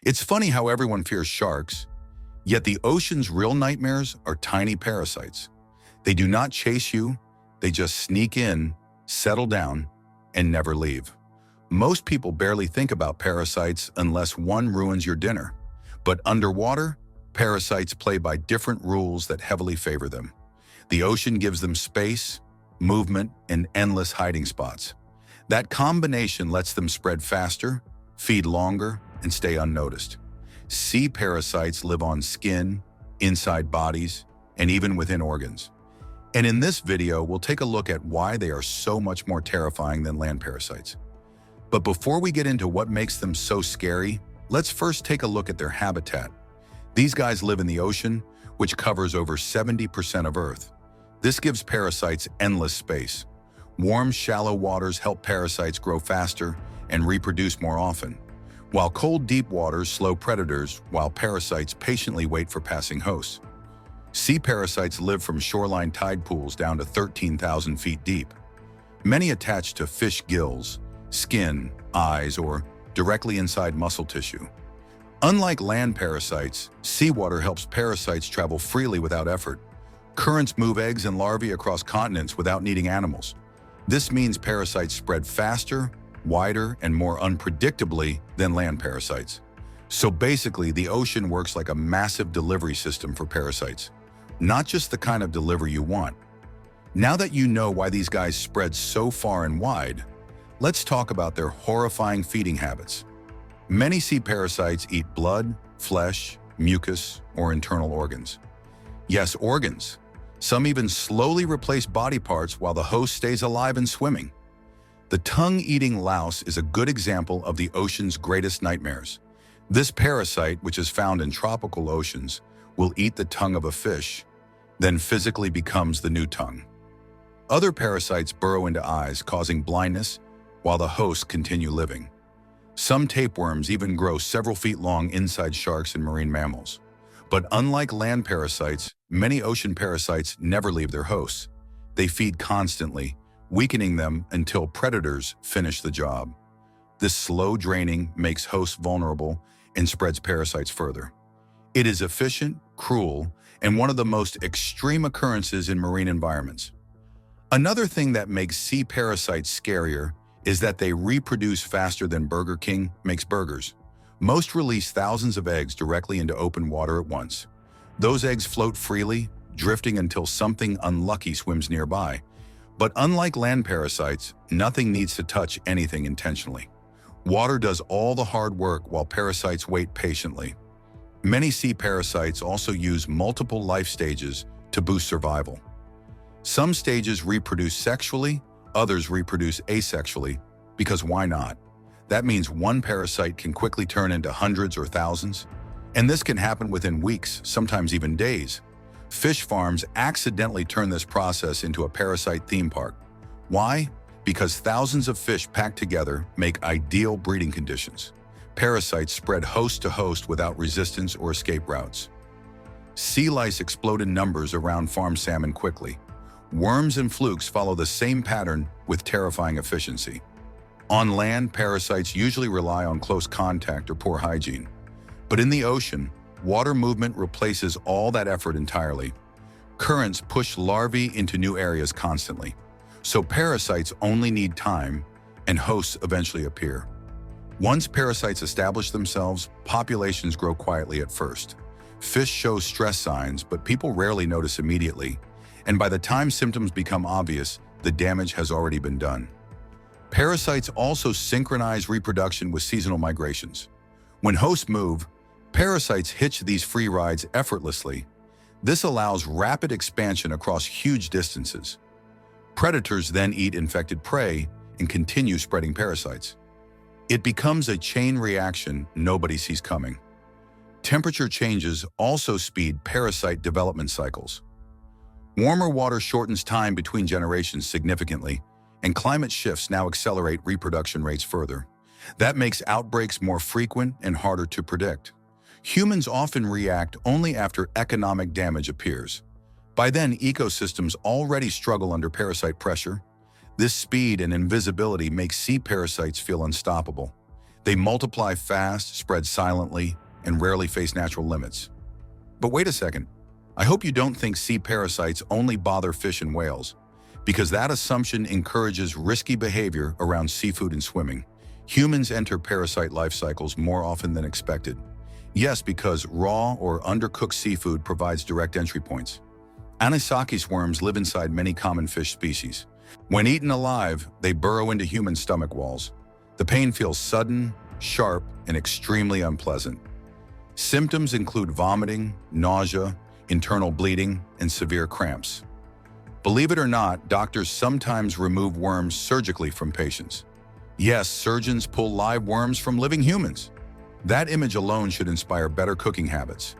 It's funny how everyone fears sharks, yet the ocean's real nightmares are tiny parasites. They do not chase you, they just sneak in, settle down, and never leave. Most people barely think about parasites unless one ruins your dinner. But underwater, parasites play by different rules that heavily favor them. The ocean gives them space, movement, and endless hiding spots. That combination lets them spread faster, feed longer, and stay unnoticed. Sea parasites live on skin, inside bodies, and even within organs. And in this video, we'll take a look at why they are so much more terrifying than land parasites. But before we get into what makes them so scary, let's first take a look at their habitat. These guys live in the ocean, which covers over 70% of Earth. This gives parasites endless space. Warm, shallow waters help parasites grow faster and reproduce more often, while cold, deep waters slow predators while parasites patiently wait for passing hosts. Sea parasites live from shoreline tide pools down to 13,000 feet deep. Many attach to fish gills, skin, eyes, or directly inside muscle tissue. Unlike land parasites, seawater helps parasites travel freely without effort. Currents move eggs and larvae across continents without needing animals. This means parasites spread faster, wider, and more unpredictably than land parasites. So basically, the ocean works like a massive delivery system for parasites, not just the kind of delivery you want. Now that you know why these guys spread so far and wide, let's talk about their horrifying feeding habits. Many sea parasites eat blood, flesh, mucus, or internal organs. Yes, organs. Some even slowly replace body parts while the host stays alive and swimming. The tongue-eating louse is a good example of the ocean's greatest nightmares. This parasite, which is found in tropical oceans, will eat the tongue of a fish, then physically becomes the new tongue. Other parasites burrow into eyes, causing blindness, while the hosts continue living. Some tapeworms even grow several feet long inside sharks and marine mammals. But unlike land parasites, many ocean parasites never leave their hosts. They feed constantly, weakening them until predators finish the job. This slow draining makes hosts vulnerable and spreads parasites further. It is efficient, cruel, and one of the most extreme occurrences in marine environments. Another thing that makes sea parasites scarier is that they reproduce faster than Burger King makes burgers. Most release thousands of eggs directly into open water at once. Those eggs float freely, drifting until something unlucky swims nearby. But unlike land parasites, nothing needs to touch anything intentionally. Water does all the hard work while parasites wait patiently. Many sea parasites also use multiple life stages to boost survival. Some stages reproduce sexually, others reproduce asexually, because why not? That means one parasite can quickly turn into hundreds or thousands, and this can happen within weeks, sometimes even days. Fish farms accidentally turn this process into a parasite theme park. Why? Because thousands of fish packed together make ideal breeding conditions. Parasites spread host to host without resistance or escape routes. Sea lice explode in numbers around farm salmon quickly. Worms and flukes follow the same pattern with terrifying efficiency. On land, parasites usually rely on close contact or poor hygiene. But in the ocean, water movement replaces all that effort entirely. Currents push larvae into new areas constantly. So parasites only need time, and hosts eventually appear. Once parasites establish themselves, populations grow quietly at first. Fish show stress signs, but people rarely notice immediately. And by the time symptoms become obvious, the damage has already been done. Parasites also synchronize reproduction with seasonal migrations. When hosts move, parasites hitch these free rides effortlessly. This allows rapid expansion across huge distances. Predators then eat infected prey and continue spreading parasites. It becomes a chain reaction nobody sees coming. Temperature changes also speed parasite development cycles. Warmer water shortens time between generations significantly, and climate shifts now accelerate reproduction rates further. That makes outbreaks more frequent and harder to predict. Humans often react only after economic damage appears. By then, ecosystems already struggle under parasite pressure. This speed and invisibility make sea parasites feel unstoppable. They multiply fast, spread silently, and rarely face natural limits. But wait a second. I hope you don't think sea parasites only bother fish and whales, because that assumption encourages risky behavior around seafood and swimming. Humans enter parasite life cycles more often than expected. Yes, because raw or undercooked seafood provides direct entry points. Anisakis worms live inside many common fish species. When eaten alive, they burrow into human stomach walls. The pain feels sudden, sharp, and extremely unpleasant. Symptoms include vomiting, nausea, internal bleeding, and severe cramps. Believe it or not, doctors sometimes remove worms surgically from patients. Yes, surgeons pull live worms from living humans. That image alone should inspire better cooking habits.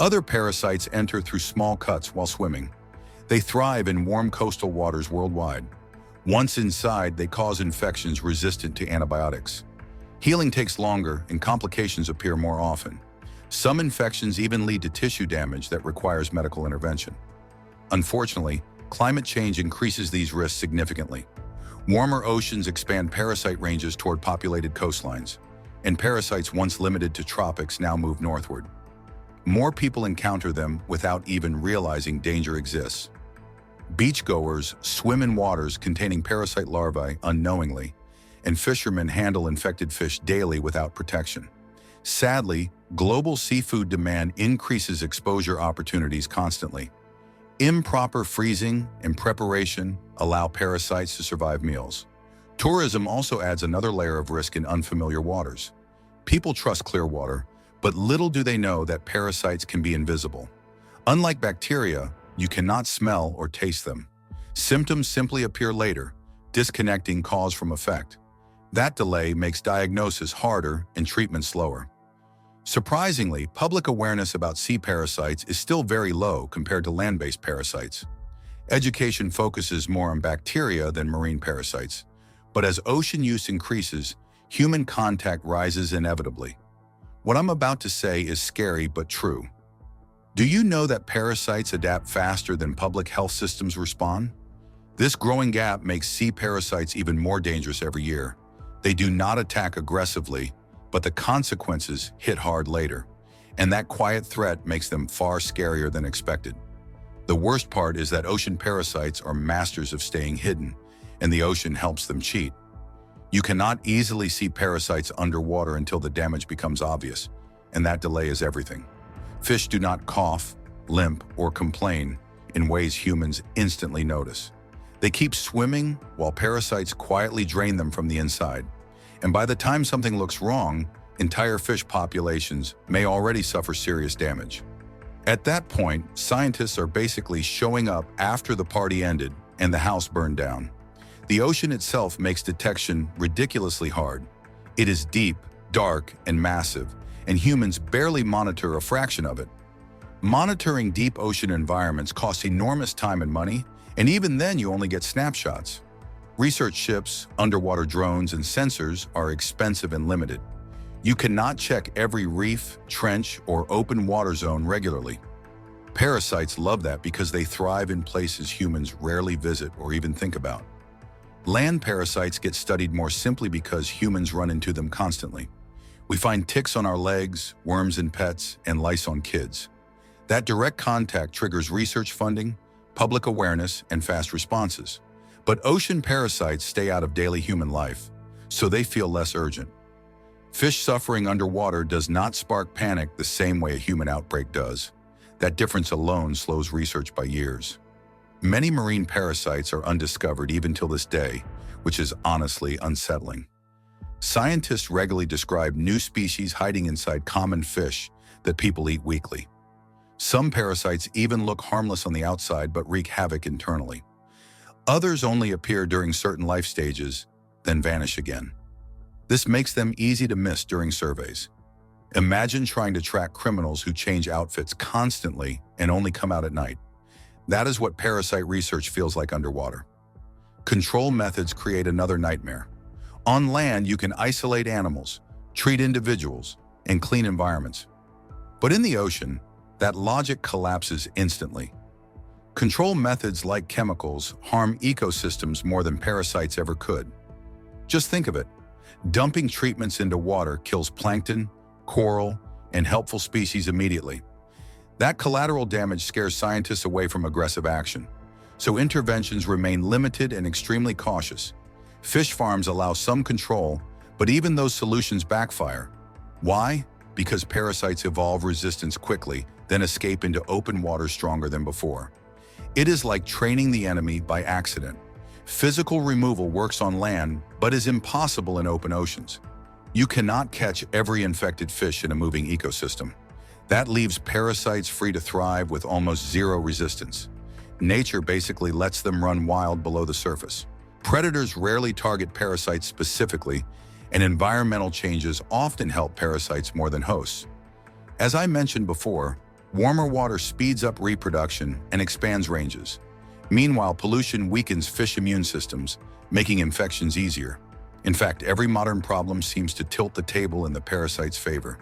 Other parasites enter through small cuts while swimming. They thrive in warm coastal waters worldwide. Once inside, they cause infections resistant to antibiotics. Healing takes longer and complications appear more often. Some infections even lead to tissue damage that requires medical intervention. Unfortunately, climate change increases these risks significantly. Warmer oceans expand parasite ranges toward populated coastlines, and parasites once limited to tropics now move northward. More people encounter them without even realizing danger exists. Beachgoers swim in waters containing parasite larvae unknowingly, and fishermen handle infected fish daily without protection. Sadly, global seafood demand increases exposure opportunities constantly. Improper freezing and preparation allow parasites to survive meals. Tourism also adds another layer of risk in unfamiliar waters. People trust clear water, but little do they know that parasites can be invisible. Unlike bacteria, you cannot smell or taste them. Symptoms simply appear later, disconnecting cause from effect. That delay makes diagnosis harder and treatment slower. Surprisingly, public awareness about sea parasites is still very low compared to land-based parasites. Education focuses more on bacteria than marine parasites, but as ocean use increases, human contact rises inevitably. What I'm about to say is scary but true. Do you know that parasites adapt faster than public health systems respond? This growing gap makes sea parasites even more dangerous every year. They do not attack aggressively, but the consequences hit hard later, and that quiet threat makes them far scarier than expected. The worst part is that ocean parasites are masters of staying hidden, and the ocean helps them cheat. You cannot easily see parasites underwater until the damage becomes obvious, and that delay is everything. Fish do not cough, limp, or complain in ways humans instantly notice. They keep swimming while parasites quietly drain them from the inside. And by the time something looks wrong, entire fish populations may already suffer serious damage. At that point, scientists are basically showing up after the party ended and the house burned down. The ocean itself makes detection ridiculously hard. It is deep, dark, and massive, and humans barely monitor a fraction of it. Monitoring deep ocean environments costs enormous time and money, and even then you only get snapshots. Research ships, underwater drones, and sensors are expensive and limited. You cannot check every reef, trench, or open water zone regularly. Parasites love that because they thrive in places humans rarely visit or even think about. Land parasites get studied more simply because humans run into them constantly. We find ticks on our legs, worms in pets, and lice on kids. That direct contact triggers research funding, public awareness, and fast responses. But ocean parasites stay out of daily human life, so they feel less urgent. Fish suffering underwater does not spark panic the same way a human outbreak does. That difference alone slows research by years. Many marine parasites are undiscovered even till this day, which is honestly unsettling. Scientists regularly describe new species hiding inside common fish that people eat weekly. Some parasites even look harmless on the outside but wreak havoc internally. Others only appear during certain life stages, then vanish again. This makes them easy to miss during surveys. Imagine trying to track criminals who change outfits constantly and only come out at night. That is what parasite research feels like underwater. Control methods create another nightmare. On land, you can isolate animals, treat individuals, and clean environments. But in the ocean, that logic collapses instantly. Control methods like chemicals harm ecosystems more than parasites ever could. Just think of it. Dumping treatments into water kills plankton, coral, and helpful species immediately. That collateral damage scares scientists away from aggressive action, so interventions remain limited and extremely cautious. Fish farms allow some control, but even those solutions backfire. Why? Because parasites evolve resistance quickly, then escape into open water stronger than before. It is like training the enemy by accident. Physical removal works on land, but is impossible in open oceans. You cannot catch every infected fish in a moving ecosystem. That leaves parasites free to thrive with almost zero resistance. Nature basically lets them run wild below the surface. Predators rarely target parasites specifically, and environmental changes often help parasites more than hosts. As I mentioned before, warmer water speeds up reproduction and expands ranges. Meanwhile, pollution weakens fish immune systems, making infections easier. In fact, every modern problem seems to tilt the table in the parasite's favor.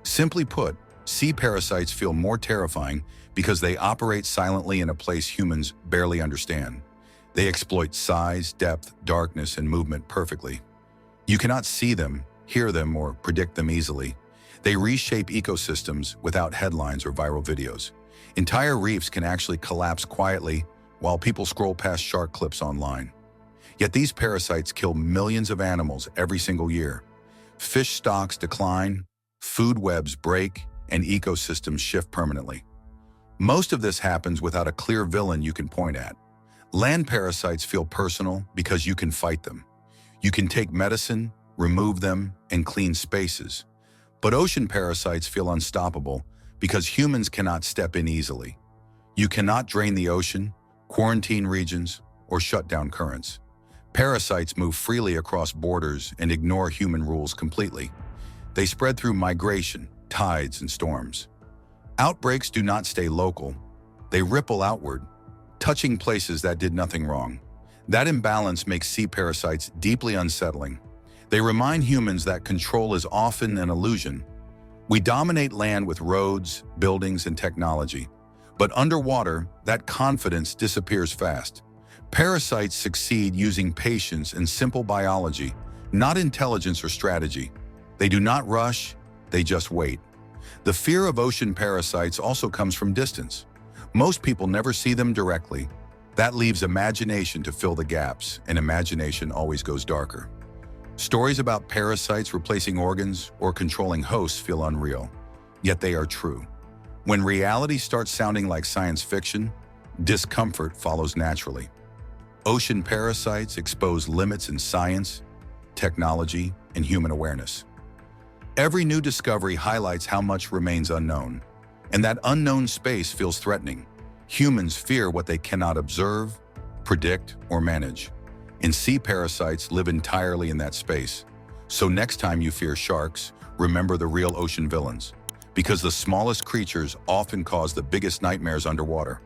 Simply put, sea parasites feel more terrifying because they operate silently in a place humans barely understand. They exploit size, depth, darkness, and movement perfectly. You cannot see them, hear them, or predict them easily. They reshape ecosystems without headlines or viral videos. Entire reefs can actually collapse quietly while people scroll past shark clips online. Yet these parasites kill millions of animals every single year. Fish stocks decline, food webs break, and ecosystems shift permanently. Most of this happens without a clear villain you can point at. Land parasites feel personal because you can fight them. You can take medicine, remove them, and clean spaces. But ocean parasites feel unstoppable because humans cannot step in easily. You cannot drain the ocean, quarantine regions, or shut down currents. Parasites move freely across borders and ignore human rules completely. They spread through migration, tides, and storms. Outbreaks do not stay local. They ripple outward, touching places that did nothing wrong. That imbalance makes sea parasites deeply unsettling. They remind humans that control is often an illusion. We dominate land with roads, buildings, and technology. But underwater, that confidence disappears fast. Parasites succeed using patience and simple biology, not intelligence or strategy. They do not rush, they just wait. The fear of ocean parasites also comes from distance. Most people never see them directly. That leaves imagination to fill the gaps, and imagination always goes darker. Stories about parasites replacing organs or controlling hosts feel unreal, yet they are true. When reality starts sounding like science fiction, discomfort follows naturally. Ocean parasites expose limits in science, technology, and human awareness. Every new discovery highlights how much remains unknown, and that unknown space feels threatening. Humans fear what they cannot observe, predict, or manage. And sea parasites live entirely in that space. So next time you fear sharks, remember the real ocean villains, because the smallest creatures often cause the biggest nightmares underwater.